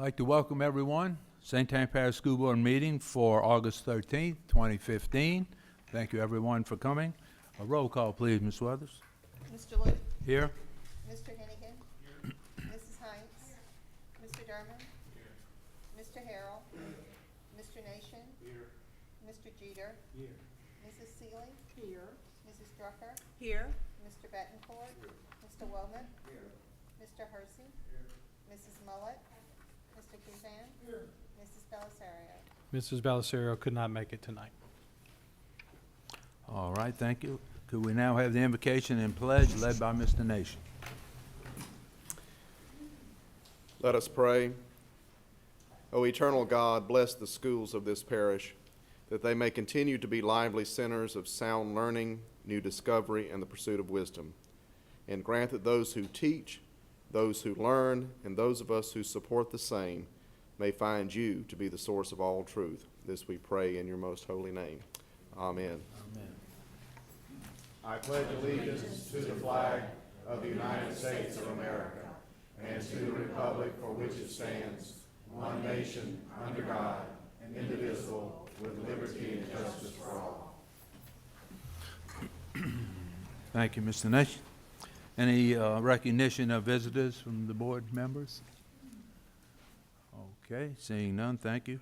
I'd like to welcome everyone. St. Tanya Parish School Board meeting for August 13th, 2015. Thank you everyone for coming. A roll call, please, Ms. Weathers. Mr. Luke? Here. Mr. Hennigan? Mrs. Hines? Mr. Derman? Mr. Harrell? Mr. Nation? Mr. Jeter? Mrs. Seeley? Here. Mrs. Drucker? Here. Mr. Bettencourt? Mr. Womack? Mr. Hersey? Mrs. Mullet? Mr. Kuzan? Mrs. Belisario? Mrs. Belisario could not make it tonight. All right, thank you. Could we now have the invocation and pledge led by Mr. Nation? Let us pray. O eternal God, bless the schools of this parish, that they may continue to be lively centers of sound learning, new discovery, and the pursuit of wisdom. And grant that those who teach, those who learn, and those of us who support the same may find you to be the source of all truth. This we pray in your most holy name. Amen. Amen. I pledge allegiance to the flag of the United States of America and to the republic for which it stands, one nation, under God, indivisible, with liberty and justice for all. Thank you, Mr. Nation. Any recognition of visitors from the board members? Okay, seeing none, thank you.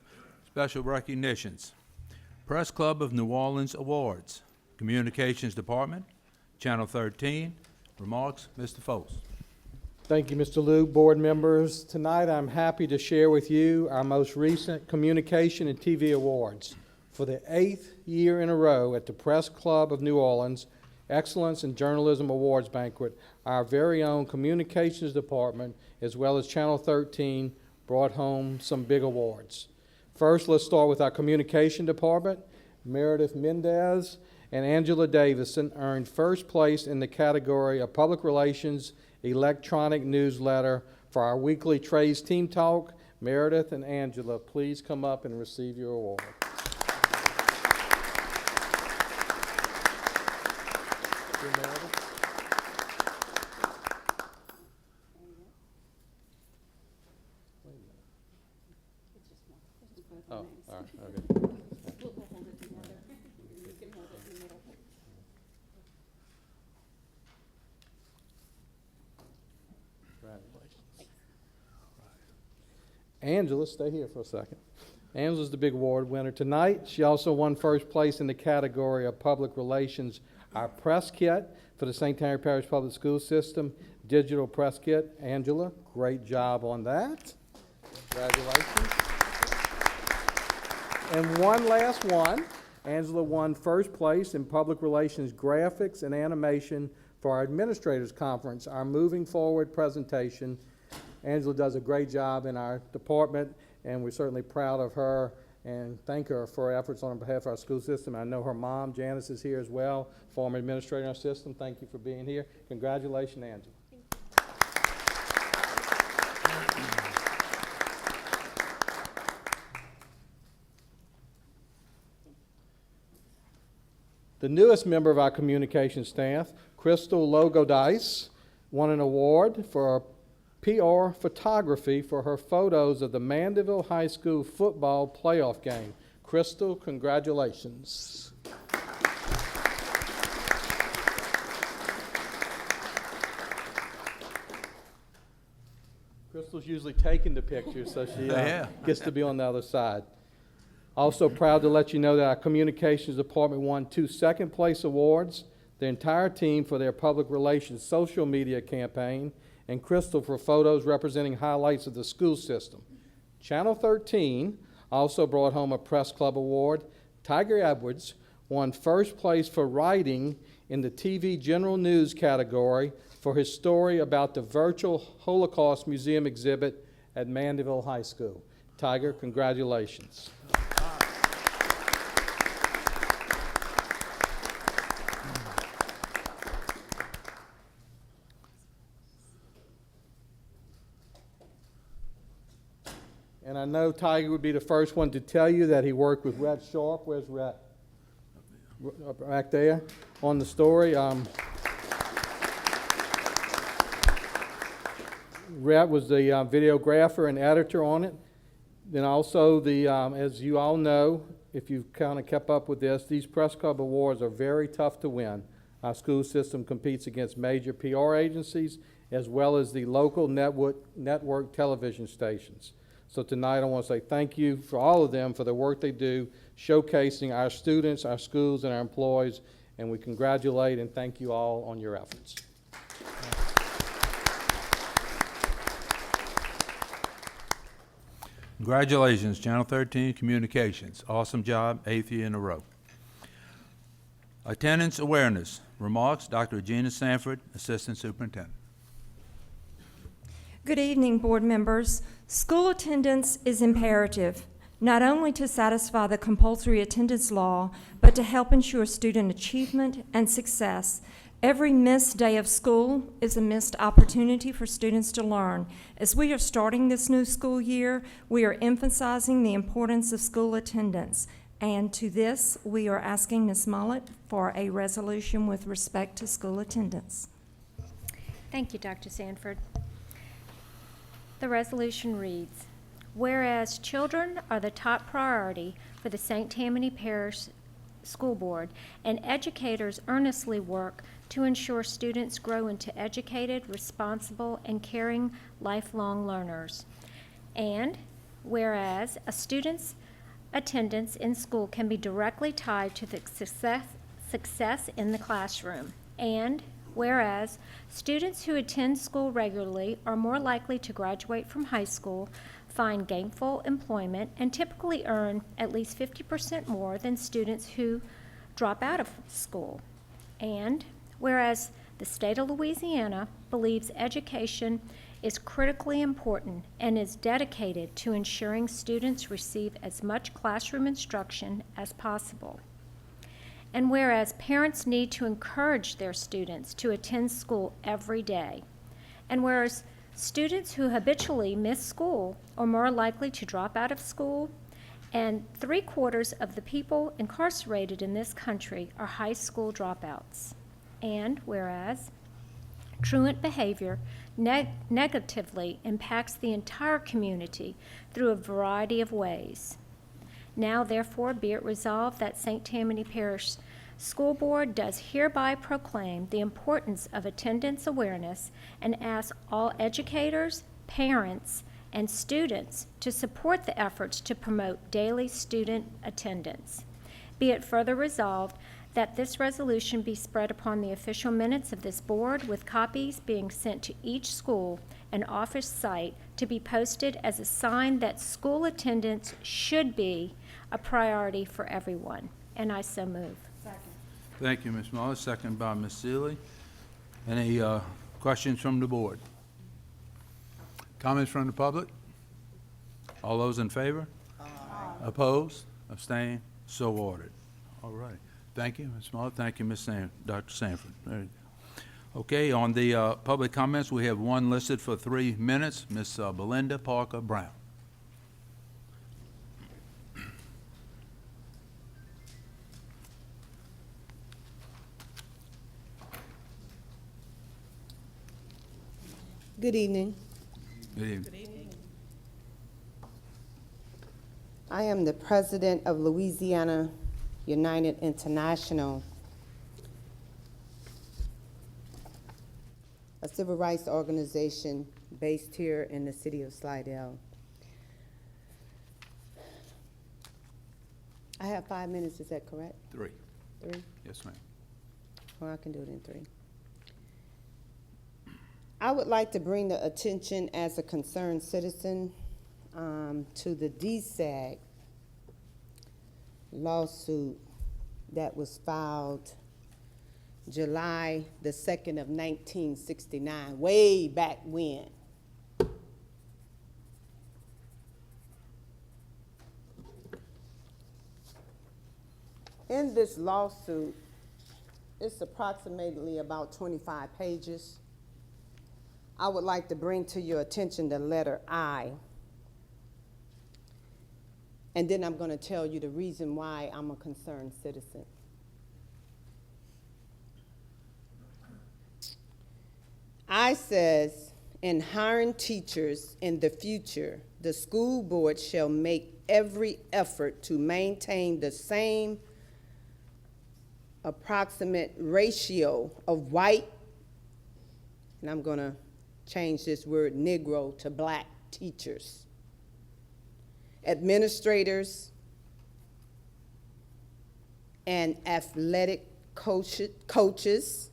Special recognitions. Press Club of New Orleans Awards. Communications Department, Channel 13. Remarks, Mr. Foles. Thank you, Mr. Luke. Board members, tonight I'm happy to share with you our most recent Communication and TV Awards. For the 8th year in a row at the Press Club of New Orleans Excellence in Journalism Awards Banquet, our very own Communications Department, as well as Channel 13, brought home some big awards. First, let's start with our Communication Department. Meredith Mendez and Angela Davison earned first place in the category of Public Relations Electronic Newsletter for our weekly Trades Team Talk. Meredith and Angela, please come up and receive your award. Oh, all right, okay. We'll hold it together. You can hold it in the middle. Congratulations. Angela, stay here for a second. Angela's the big award winner tonight. She also won first place in the category of Public Relations, our press kit for the St. Tanya Parish Public School System, digital press kit. Angela, great job on that. Congratulations. And one last one. Angela won first place in Public Relations Graphics and Animation for our Administrators Conference, our Moving Forward presentation. Angela does a great job in our department, and we're certainly proud of her and thank her for her efforts on behalf of our school system. I know her mom, Janice, is here as well, former administrator in our system. Thank you for being here. Congratulations, Angela. The newest member of our communication staff, Crystal Logodice, won an award for PR photography for her photos of the Mandeville High School football playoff game. Crystal, congratulations. Crystal's usually taking the pictures, so she gets to be on the other side. Also proud to let you know that our communications department won 2 second-place awards, the entire team for their public relations social media campaign, and Crystal for photos representing highlights of the school system. Channel 13 also brought home a Press Club award. Tiger Edwards won first place for writing in the TV General News category for his story about the virtual Holocaust Museum exhibit at Mandeville High School. Tiger, congratulations. And I know Tiger would be the first one to tell you that he worked with Rhett Sharp. Where's Rhett? Back there on the story. Rhett was the videographer and editor on it. Then also as you all know, if you've kind of kept up with this, these Press Club Awards are very tough to win. Our school system competes against major PR agencies as well as the local network television stations. So tonight I want to say thank you for all of them for the work they do, showcasing our students, our schools, and our employees, and we congratulate and thank you all on your efforts. Congratulations, Channel 13 Communications. Awesome job, 8th year in a row. Attendance awareness. Remarks, Dr. Regina Sanford, Assistant Superintendent. Good evening, board members. School attendance is imperative, not only to satisfy the compulsory attendance law, but to help ensure student achievement and success. Every missed day of school is a missed opportunity for students to learn. As we are starting this new school year, we are emphasizing the importance of school attendance. And to this, we are asking Ms. Mullet for a resolution with respect to school attendance. Thank you, Dr. Sanford. The resolution reads, whereas children are the top priority for the St. Tammany Parish School Board, and educators earnestly work to ensure students grow into educated, responsible, and caring lifelong learners. And whereas a student's attendance in school can be directly tied to the success in the classroom. And whereas students who attend school regularly are more likely to graduate from high school, find gainful employment, and typically earn at least 50% more than students who drop out of school. And whereas the state of Louisiana believes education is critically important and is dedicated to ensuring students receive as much classroom instruction as possible. And whereas parents need to encourage their students to attend school every day. And whereas students who habitually miss school are more likely to drop out of school, and 3/4 of the people incarcerated in this country are high school dropouts. And whereas truant behavior negatively impacts the entire community through a variety of ways. Now, therefore, be it resolved that St. Tammany Parish School Board does hereby proclaim the importance of attendance awareness and ask all educators, parents, and students to support the efforts to promote daily student attendance. Be it further resolved that this resolution be spread upon the official minutes of this board, with copies being sent to each school and office site to be posted as a sign that school attendance should be a priority for everyone. And I so move. Thank you, Ms. Muller. Second by Ms. Seeley. Any questions from the board? Comments from the public? All those in favor? Aye. Opposed? Abstain? So ordered. All right. Thank you, Ms. Muller. Thank you, Dr. Sanford. There you go. Okay, on the public comments, we have one listed for 3 minutes, Ms. Belinda Parker Brown. Good evening. Good evening. I am the president of Louisiana United International, a civil rights organization based here in the city of Slidell. I have 5 minutes, is that correct? 3. 3? Yes, ma'am. Well, I can do it in 3. I would like to bring the attention as a concerned citizen to the DSAG lawsuit that was filed July the 2nd of 1969, way back when. In this lawsuit, it's approximately about 25 pages. I would like to bring to your attention the letter I. And then I'm going to tell you the reason why I'm a concerned citizen. I says, in hiring teachers in the future, the school board shall make every effort to maintain the same approximate ratio of white, and I'm going to change this word Negro to black teachers, administrators, and athletic coaches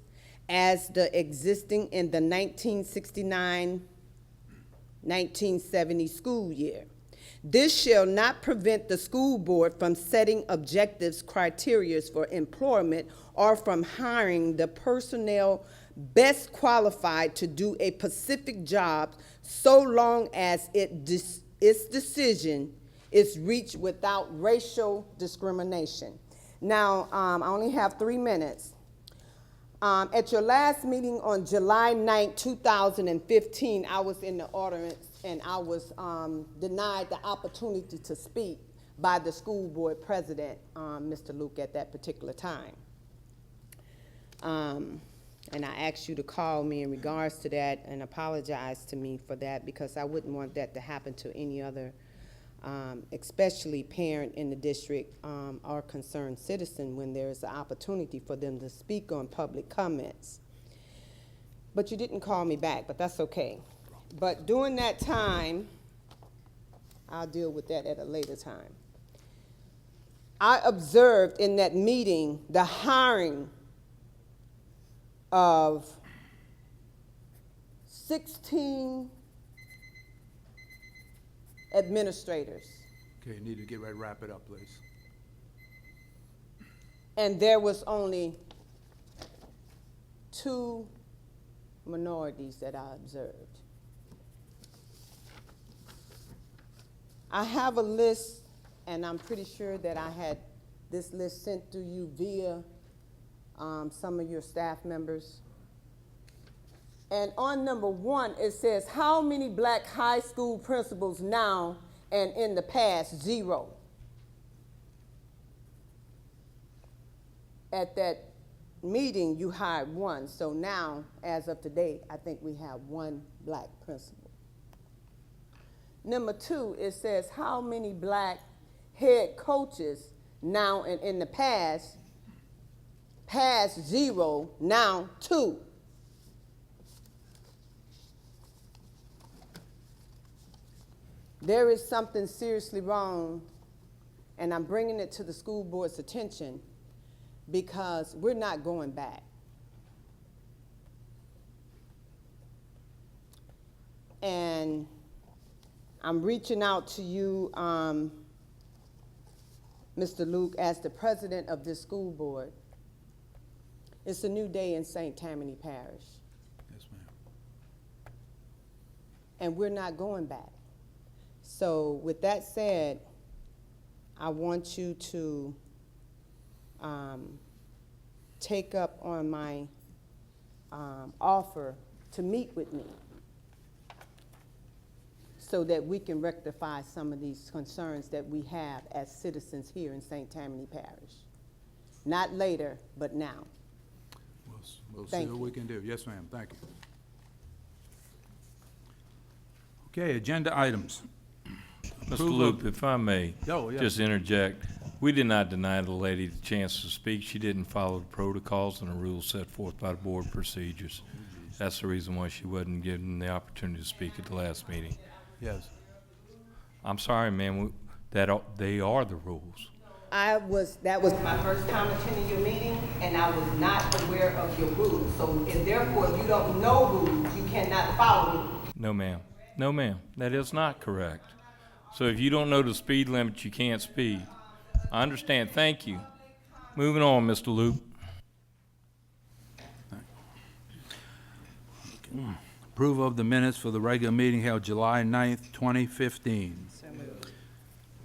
as the existing in the 1969-1970 school year. This shall not prevent the school board from setting objectives, criteria for employment, or from hiring the personnel best qualified to do a specific job, so long as its decision is reached without racial discrimination. Now, I only have 3 minutes. At your last meeting on July 9, 2015, I was in the audience and I was denied the opportunity to speak by the school board president, Mr. Luke, at that particular time. And I asked you to call me in regards to that and apologize to me for that, because I wouldn't want that to happen to any other, especially parent in the district or concerned citizen, when there is an opportunity for them to speak on public comments. But you didn't call me back, but that's okay. But during that time, I'll deal with that at a later time. I observed in that meeting the hiring of 16 administrators. Okay, you need to get ready to wrap it up, please. And there was only 2 minorities that I observed. I have a list, and I'm pretty sure that I had this list sent to you via some of your staff members. And on number 1, it says, how many black high school principals now and in the past? 0. At that meeting, you hired 1. So now, as of today, I think we have 1 black principal. Number 2, it says, how many black head coaches now and in the past? Past 0, now 2. There is something seriously wrong, and I'm bringing it to the school board's attention, because we're not going back. And I'm reaching out to you, Mr. Luke, as the president of this school board. It's a new day in St. Tammany Parish, Yes, ma'am. and we're not going back. So with that said, I want you to take up on my offer to meet with me so that we can rectify some of these concerns that we have as citizens here in St. Tammany Parish. Not later, but now. We'll see Thank what you. we can do. Yes, ma'am, thank you. Okay, agenda items. Mr. Approval Loop, of- if I may Oh, yes. just interject, we did not deny the lady the chance to speak. She didn't follow the protocols and the rules set forth by the board procedures. That's the reason why she wasn't given the opportunity to speak at the last meeting. Yes. I'm sorry, ma'am, they are the rules. That was my first time attending your meeting, and I was not aware of your rules. So if therefore you don't know rules, you cannot follow rules. No, ma'am. No, ma'am. That is not correct. So if you don't know the speed limit, you can't speed. I understand. Thank you. Moving on, Mr. Loop. Approval of the minutes for the regular meeting held July 9th, 2015.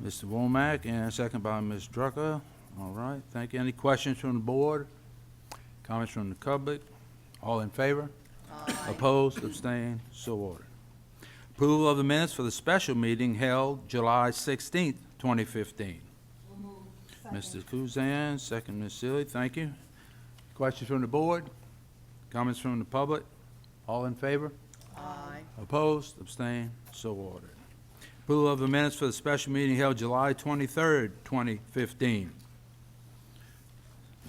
Mr. Womack, and second by Ms. Drucker. All right, thank you. Any questions from the board? Comments from the public? All in favor? Opposed, abstained, so ordered. Approval of the minutes for the special meeting held July 16th, 2015. Mr. Kuzan, second Ms. Sealy, thank you. Questions from the board? Comments from the public? All in favor? Aye. Opposed, abstained, so ordered. Approval of the minutes for the special meeting held July 23rd, 2015.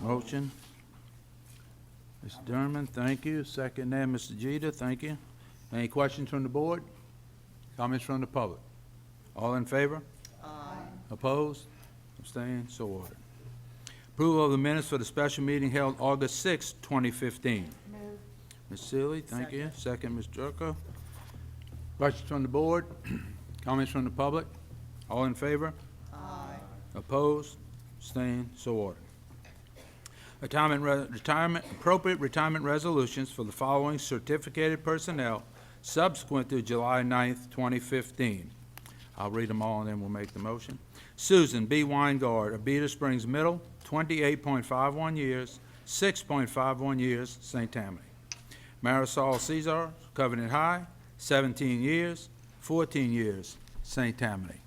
Motion. Mr. Durman, thank you. Second there, Mr. Jeter, thank you. Any questions from the board? Comments from the public? All in favor? Opposed? Abstained? So ordered. Approval of the minutes for the special meeting held August 6, 2015. Ms. Seeley, thank you. Second, Ms. Jerko. Questions from the board? Comments from the public? All in favor? Opposed? Abstained? So ordered. Appropriate retirement resolutions for the following certificated personnel subsequent to July 9th, 2015. I'll read them all and then we'll make the motion. Susan B. Weingard, Abita Springs Middle, 28.51 years, 6.51 years, St. Tammany. Marisol Cesar, Covenant High, 17 years, 14 years, St. Tammany.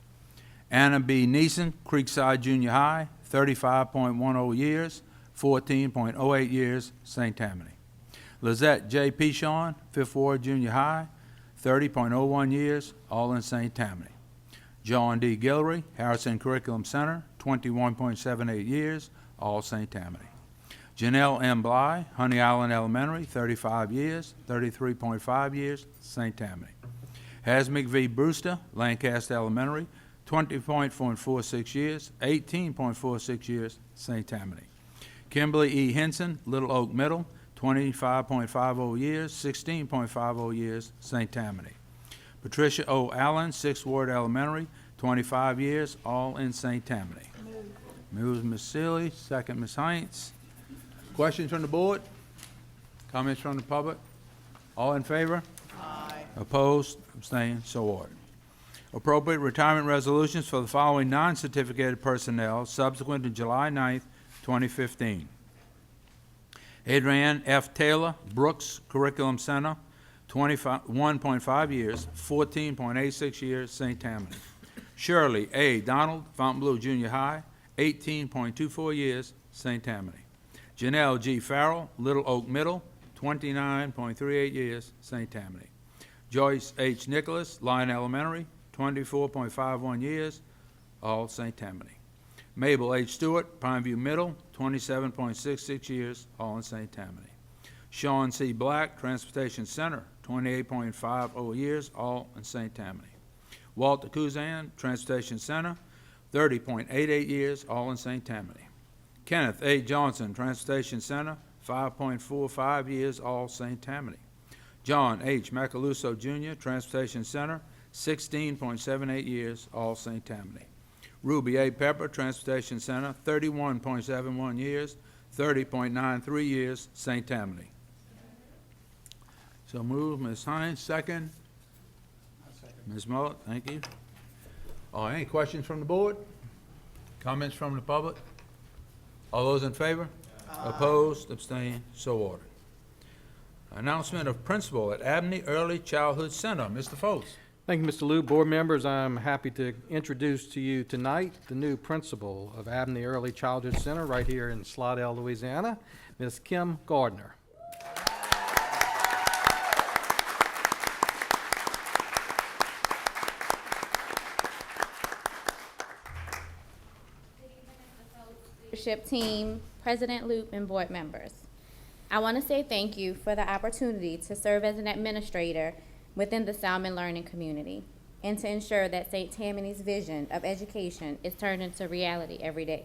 Anna B. Neeson, Creekside Junior High, 35.10 years, 14.08 years, St. Tammany. Lizette J. Pichon, Fifth Ward Junior High, 30.01 years, all in St. Tammany. John D. Guillory, Harrison Curriculum Center, 21.78 years, all St. Tammany. Janelle M. Bly, Honey Island Elementary, 35 years, 33.5 years, St. Tammany. Hasmick V. Brewster, Lancaster Elementary, 20.46 years, 18.46 years, St. Tammany. Kimberly E. Henson, Little Oak Middle, 25.50 years, 16.50 years, St. Tammany. Patricia O. Allen, 6th Ward Elementary, 25 years, all in St. Tammany. Moves Ms. Seeley, second Ms. Heinz. Questions from the board? Comments from the public? All in favor? Opposed? Abstained? So ordered. Appropriate retirement resolutions for the following non-certificated personnel subsequent to July 9th, 2015. Adrienne F. Taylor, Brooks Curriculum Center, 21.5 years, 14.86 years, St. Tammany. Shirley A. Donald, Fontainebleau Junior High, 18.24 years, St. Tammany. Janelle G. Farrell, Little Oak Middle, 29.38 years, St. Tammany. Joyce H. Nicholas, Lyon Elementary, 24.51 years, all St. Tammany. Mabel H. Stewart, Pineview Middle, 27.66 years, all in St. Tammany. Sean C. Black, Transportation Center, 28.50 years, all in St. Tammany. Walter Kuzan, Transportation Center, 30.88 years, all in St. Tammany. Kenneth A. Johnson, Transportation Center, 5.45 years, all St. Tammany. John H. Macaluso Jr., Transportation Center, 16.78 years, all St. Tammany. Ruby A. Pepper, Transportation Center, 31.71 years, 30.93 years, St. Tammany. So move, Ms. Hines, second. Ms. Mullet, thank you. Any questions from the board? Comments from the public? All those in favor? Opposed, abstained, so ordered. Announcement of principal at Abney Early Childhood Center, Mr. Foles. Thank you, Mr. Lieu. Board members, I'm happy to introduce to you tonight the new principal of Abney Early Childhood Center right here in Slidell, Louisiana, Ms. Kim Gardner. Leadership team, President Loop, and board members. I want to say thank you for the opportunity to serve as an administrator within the Salmon learning community and to ensure that St. Tammany's vision of education is turned into reality every day.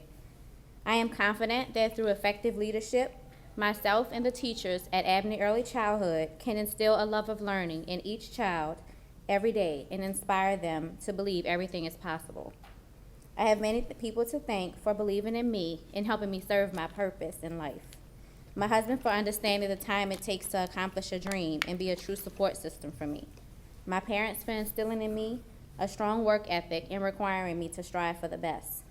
I am confident that through effective leadership, myself and the teachers at Abney Early Childhood can instill a love of learning in each child every day and inspire them to believe everything is possible. I have many people to thank for believing in me and helping me serve my purpose in life. My husband for understanding the time it takes to accomplish a dream and be a true support system for me. My parents for instilling in me a strong work ethic and requiring me to strive for the best.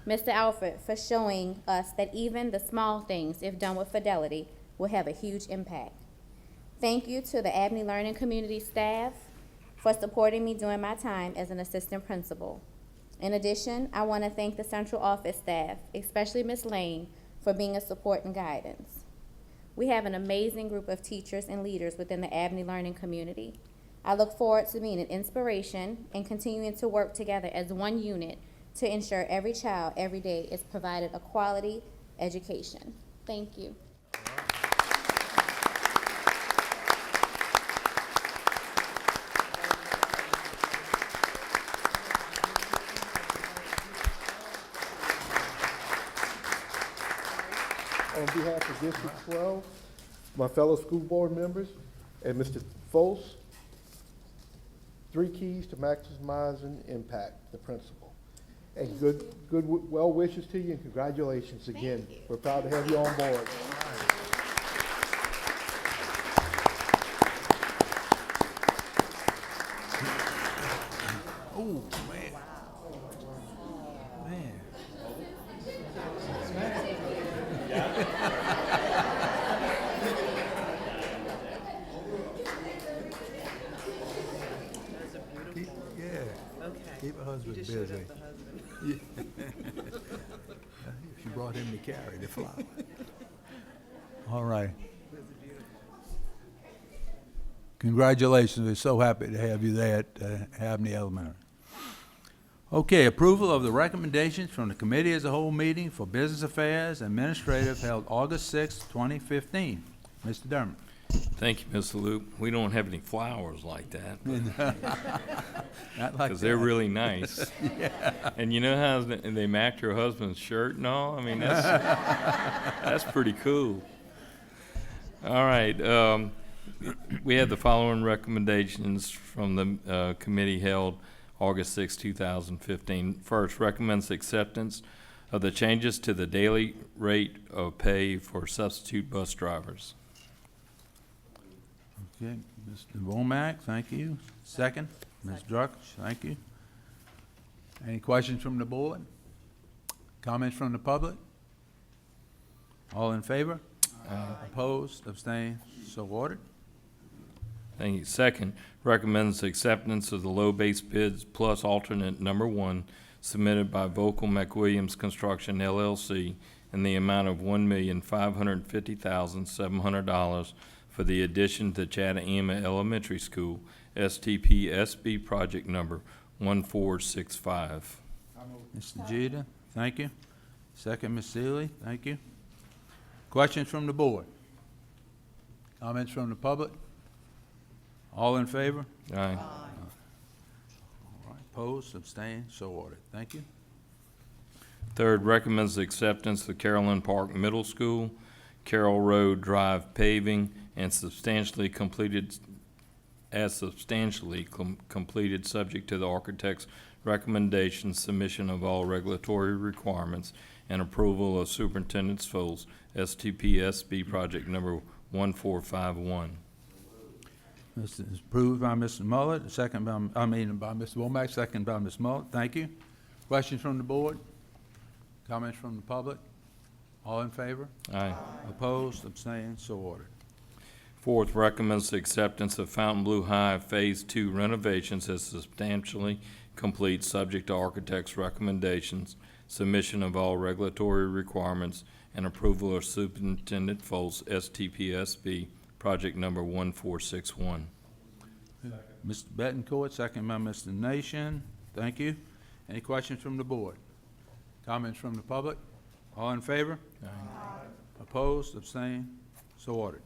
Mr. Alfred for showing us that even the small things, if done with fidelity, will have a huge impact. Thank you to the Abney Learning Community staff for supporting me during my time as an assistant principal. In addition, I want to thank the central office staff, especially Ms. Lane, for being a support and guidance. We have an amazing group of teachers and leaders within the Abney Learning community. I look forward to being an inspiration and continuing to work together as one unit to ensure every child every day is provided a quality education. Thank you. On behalf of District 12, my fellow school board members, and Mr. Fols, 3 keys to maximizing impact, the principal. And good well wishes to you and congratulations again. We're proud to have you on board. Oh, man. Man. Yeah. Keep her husband busy. Yeah. She brought him to carry the flower. All right. Congratulations. We're so happy to have you there at Abney Elementary. Okay, approval of the recommendations from the committee as a whole meeting for business affairs administrative held August 6, 2015. Mr. Dermott. Thank you, Mr. Luke. We don't have any flowers like that. Not like Because they're that. really nice. And you know how they match your husband's shirt and all? I mean, that's pretty cool. All right. We had the following recommendations from the committee held August 6, 2015. First, recommends acceptance of the changes to the daily rate of pay for substitute bus drivers. Okay, Mr. Womack, thank you. Second, Ms. Drucks, thank you. Any questions from the board? Comments from the public? All in favor? Opposed, abstained, so ordered. Thank you. Second, recommends acceptance of the low base bids plus alternate number 1 submitted by Vocal McWilliams Construction LLC in the amount of $1,550,700 for the addition to Chattaima Elementary School, STPSB project number 1465. Mr. Jeter, thank you. Second, Ms. Seeley, thank you. Questions from the board? Comments from the public? All in favor? Aye. All right, opposed, abstained, so ordered. Thank you. Third, recommends acceptance of Carolyn Park Middle School, Carroll Road Drive paving, and substantially completed subject to the architect's recommendation, submission of all regulatory requirements, and approval of Superintendent's Foles, STPSB project number 1451. This is approved by Mr. Mullet, second by Mr. Womack, second by Ms. Mullet. Thank you. Questions from the board? Comments from the public? All in favor? Aye. Opposed, abstained, so ordered. Fourth, recommends acceptance of Fontainebleau High Phase 2 renovations as substantially complete, subject to architect's recommendations, submission of all regulatory requirements, and approval of Superintendent Foles, STPSB, project number 1461. Mr. Betancourt, second by Mr. Nation. Thank you. Any questions from the board? Comments from the public? All in favor? Aye. Opposed, abstained, so ordered.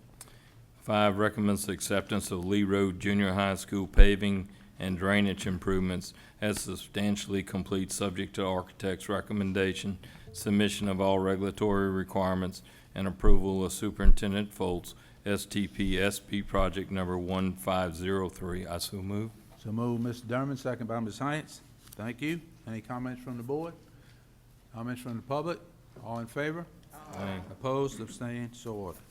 5, recommends acceptance of Lee Road Junior High School paving and drainage improvements as substantially complete, subject to architect's recommendation, submission of all regulatory requirements, and approval of Superintendent Foltz, STPSB project number 1503. I so move. So move, Mr. Dermott, second by Ms. Hines. Thank you. Any comments from the board? Comments from the public? All in favor? Aye. Opposed, abstained, so ordered.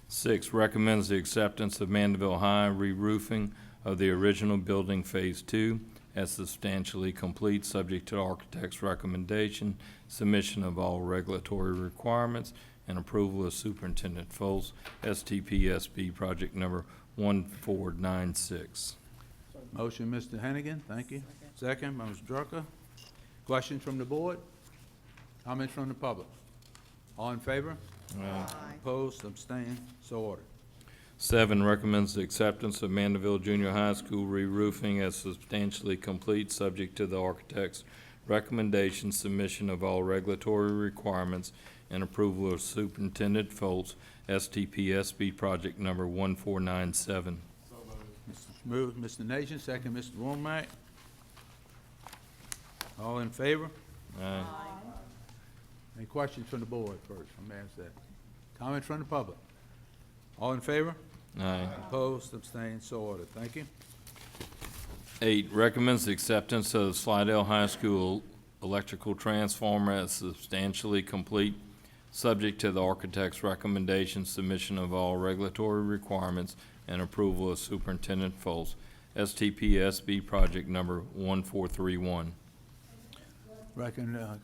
6, recommends the acceptance of Mandeville High re-roofing of the original building Phase 2 as substantially complete, subject to architect's recommendation, submission of all regulatory requirements, and approval of Superintendent Foles, STPSB project number 1496. Motion, Mr. Hennigan, thank you. Second by Ms. Drucker. Questions from the board? Comments from the public? All in favor? Opposed, abstained, so ordered. 7, recommends the acceptance of Mandeville Junior High School re-roofing as substantially complete, subject to the architect's recommendation, submission of all regulatory requirements, and approval of Superintendent Foltz, STPSB project number 1497. Move, Mr. Nation, second, Mr. Womack. All in favor? Aye. Any questions from the board first? I'm gonna ask that. Comment from the public? All in favor? Aye. Opposed, abstained, so ordered. Thank you. 8, recommends the acceptance of Slidell High School electrical transformer as substantially complete, subject to the architect's recommendation, submission of all regulatory requirements, and approval of Superintendent Foltz, STPSB project number 1431.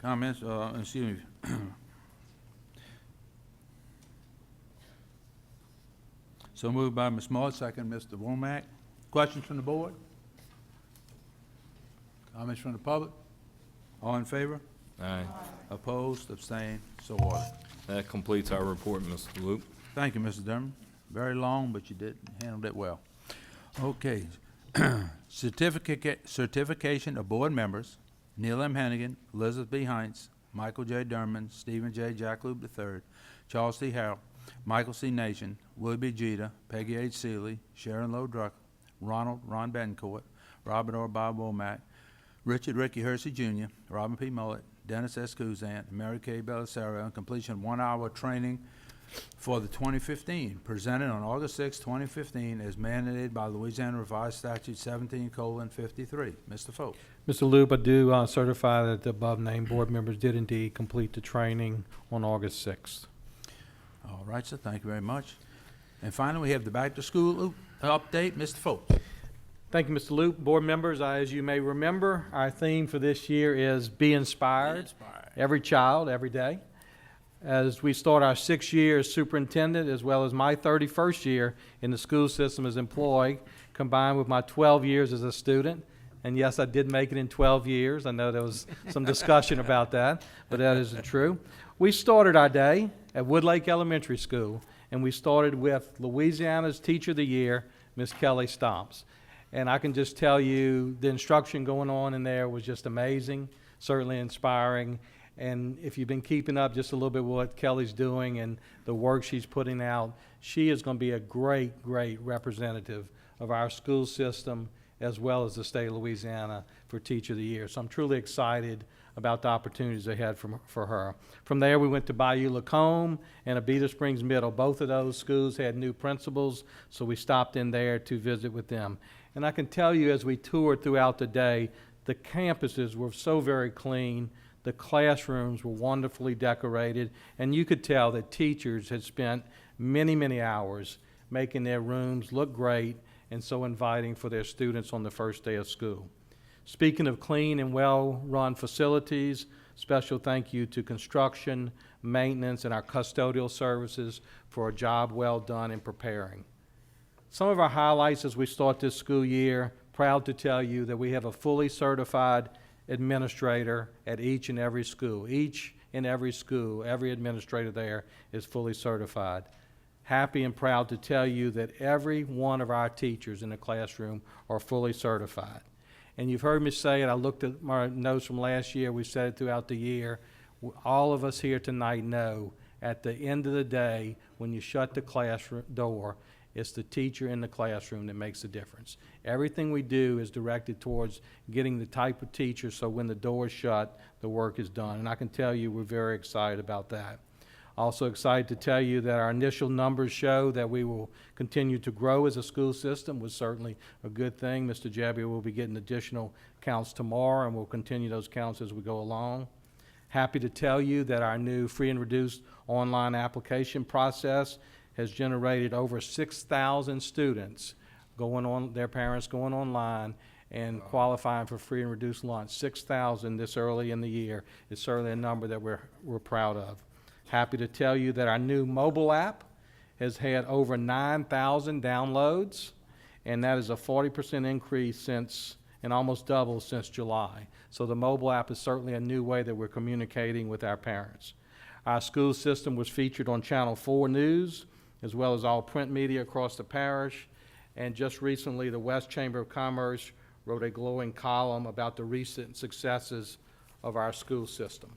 Comments, excuse me. So moved by Ms. Moore, second, Mr. Womack. Questions from the board? Comments from the public? All in favor? Aye. Opposed, abstained, so ordered. That completes our report, Mr. Luke. Thank you, Mr. Durham. Very long, but you handled it well. Okay. Certification of board members: Neil M. Hennigan, Elizabeth B. Heinz, Michael J. Durman, Stephen J. Jackloop III, Charles T. Harrell, Michael C. Nation, Willie B. Jeter, Peggy H. Seeley, Sharon Lowe Drucker, Ron Betancourt, Robert R. Bob Womack, Richard Ricky Hersey Jr., Robin P. Mullet, Dennis S. Kuzan, and Mary Kay Belisario on completion of 1-hour training for the 2015, presented on August 6, 2015, as mandated by Louisiana Revised Statute 17:53. Mr. Folk. Mr. Loop, I do certify that the above-named board members did indeed complete the training on August 6th. All right, sir, thank you very much. And finally, we have the back-to-school update. Mr. Folk. Thank you, Mr. Loop. Board members, as you may remember, our theme for this year is Be Inspired. Every child, every day. As we start our 6th year as superintendent, as well as my 31st year in the school system as employee, combined with my 12 years as a student, and yes, I did make it in 12 years. I know there was some discussion about that, but that isn't true. We started our day at Woodlake Elementary School, and we started with Louisiana's Teacher of the Year, Miss Kelly Stomps. And I can just tell you the instruction going on in there was just amazing, certainly inspiring. And if you've been keeping up just a little bit with what Kelly's doing and the work she's putting out, she is going to be a great, great representative of our school system as well as the state of Louisiana for Teacher of the Year. So I'm truly excited about the opportunities ahead for her. From there, we went to Bayou Lacombe and Abita Springs Middle. Both of those schools had new principals, so we stopped in there to visit with them. And I can tell you, as we toured throughout the day, the campuses were so very clean. The classrooms were wonderfully decorated, and you could tell that teachers had spent many, many hours making their rooms look great and so inviting for their students on the first day of school. Speaking of clean and well-run facilities, special thank you to construction, maintenance, and our custodial services for a job well done in preparing. Some of our highlights as we start this school year: proud to tell you that we have a fully certified administrator at each and every school. Each and every school, every administrator there is fully certified. Happy and proud to tell you that every one of our teachers in the classroom are fully certified. And you've heard me say it, I looked at my notes from last year, we said it throughout the year. All of us here tonight know at the end of the day, when you shut the classroom door, it's the teacher in the classroom that makes the difference. Everything we do is directed towards getting the type of teacher so when the door is shut, the work is done. And I can tell you we're very excited about that. Also excited to tell you that our initial numbers show that we will continue to grow as a school system, was certainly a good thing. Mr. Jabbia will be getting additional counts tomorrow, and we'll continue those counts as we go along. Happy to tell you that our new free and reduced online application process has generated over 6,000 students going on, their parents going online and qualifying for free and reduced lunch. 6,000 this early in the year is certainly a number that we're proud of. Happy to tell you that our new mobile app has had over 9,000 downloads, and that is a 40% increase since, and almost double since July. So the mobile app is certainly a new way that we're communicating with our parents. Our school system was featured on Channel 4 News as well as all print media across the parish. And just recently, the West Chamber of Commerce wrote a glowing column about the recent successes of our school system.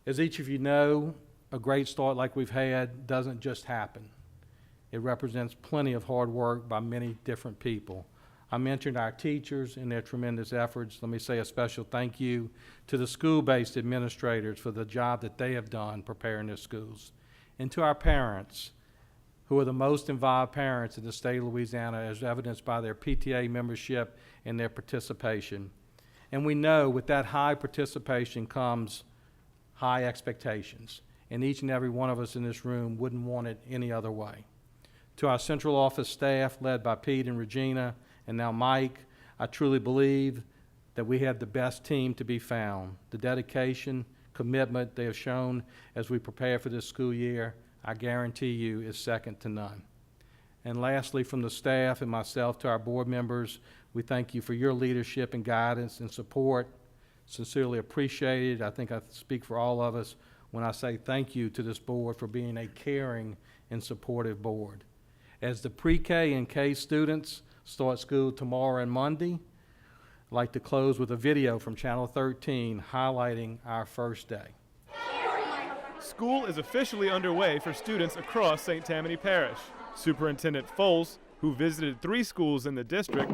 As each of you know, a great start like we've had doesn't just happen. It represents plenty of hard work by many different people. I mentioned our teachers and their tremendous efforts. Let me say a special thank you to the school-based administrators for the job that they have done preparing their schools, and to our parents, who are the most involved parents in the state of Louisiana, as evidenced by their PTA membership and their participation. And we know with that high participation comes high expectations, and each and every one of us in this room wouldn't want it any other way. To our central office staff, led by Pete and Regina, and now Mike, I truly believe that we have the best team to be found. The dedication, commitment they have shown as we prepare for this school year, I guarantee you, is second to none. And lastly, from the staff and myself to our board members, we thank you for your leadership and guidance and support. Sincerely appreciated. I think I speak for all of us when I say thank you to this board for being a caring and supportive board. As the pre-K and K students start school tomorrow and Monday, I'd like to close with a video from Channel 13 highlighting our first day. School is officially underway for students across St. Tammany Parish. Superintendent Foles, who visited 3 schools in the district,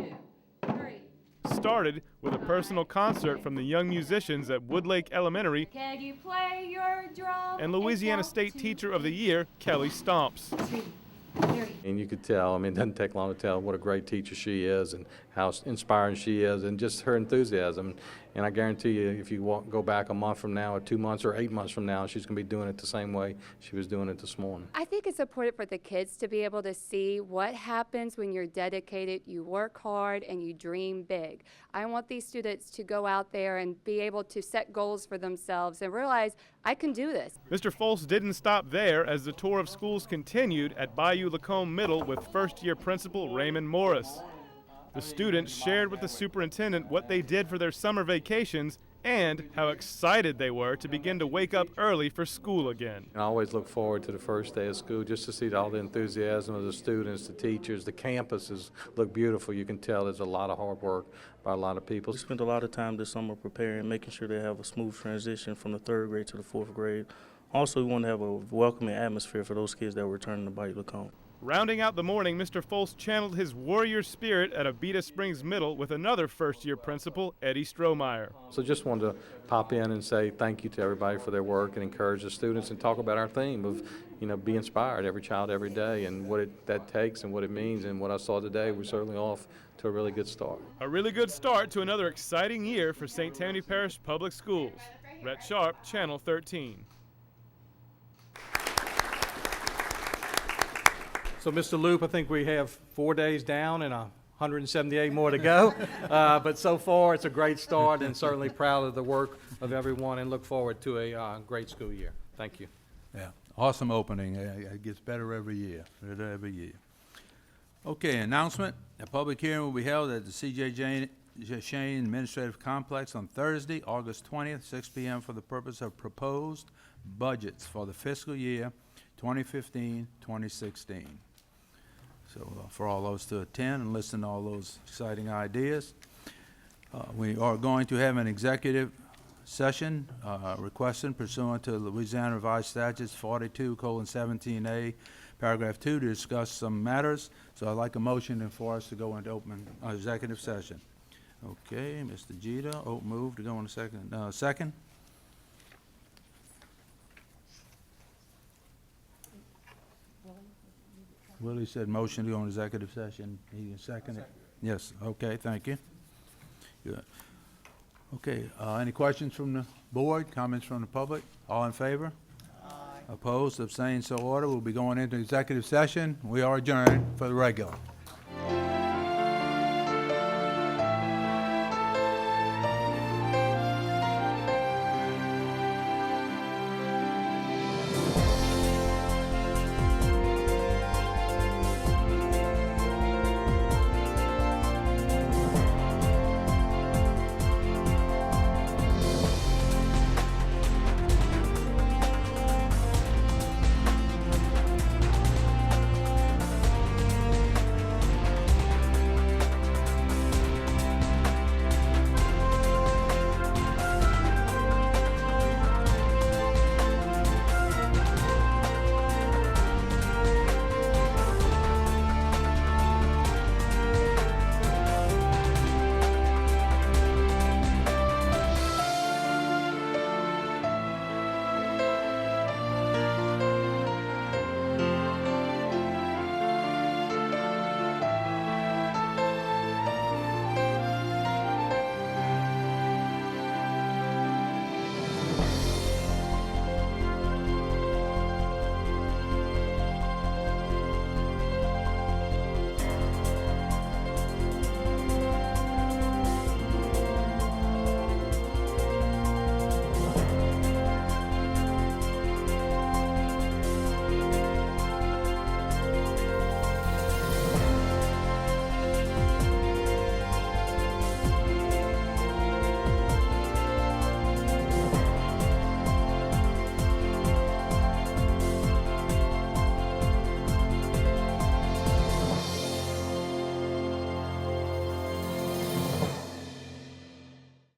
started with a personal concert from the young musicians at Woodlake Elementary Can you play your drum? and Louisiana State Teacher of the Year, Kelly Stomps. And you could tell, I mean, it doesn't take long to tell what a great teacher she is and how inspiring she is and just her enthusiasm. And I guarantee you, if you go back a month from now or 2 months or 8 months from now, she's going to be doing it the same way she was doing it this morning. I think it's important for the kids to be able to see what happens when you're dedicated, you work hard, and you dream big. I want these students to go out there and be able to set goals for themselves and realize, I can do this. Mr. Foles didn't stop there as the tour of schools continued at Bayou Lacombe Middle with first-year principal Raymond Morris. The students shared with the superintendent what they did for their summer vacations and how excited they were to begin to wake up early for school again. And I always look forward to the first day of school just to see all the enthusiasm of the students, the teachers. The campuses look beautiful. You can tell there's a lot of hard work by a lot of people. We spent a lot of time this summer preparing, making sure they have a smooth transition from the 3rd grade to the 4th grade. Also, we want to have a welcoming atmosphere for those kids that were returning to Bayou Lacombe. Rounding out the morning, Mr. Foles channeled his warrior spirit at Abita Springs Middle with another first-year principal, Eddie Strohmeyer. So just wanted to pop in and say thank you to everybody for their work and encourage the students and talk about our theme of, be inspired, every child, every day, and what that takes and what it means. And what I saw today, we're certainly off to a really good start. A really good start to another exciting year for St. Tammany Parish Public Schools. Rhett Sharp, Channel 13. So, Mr. Loop, I think we have 4 days down and 178 more to go. But so far, it's a great start, and certainly proud of the work of everyone and look forward to a great school year. Thank you. Yeah, awesome opening. It gets better every year, Okay, announcement. A public hearing will be held at the C.J. Shane Administrative Complex on Thursday, August 20th, 6 p.m. for the purpose of proposed budgets for the fiscal year 2015-2016. So for all those to attend and listen to all those exciting ideas. We are going to have an executive session requested pursuant to Louisiana Revised Statutes 42:17A, paragraph 2, to discuss some matters. So I'd like a motion for us to go into open executive session. Okay, Mr. Jeter, move to go in a second. Second? Willie said motion to go into executive session. He can second it? Yes, okay, thank you. Good. Okay, any questions from the board, comments from the public? All in favor? Aye. Opposed, abstained, so ordered. We'll be going into executive session. We are adjourned for the regular.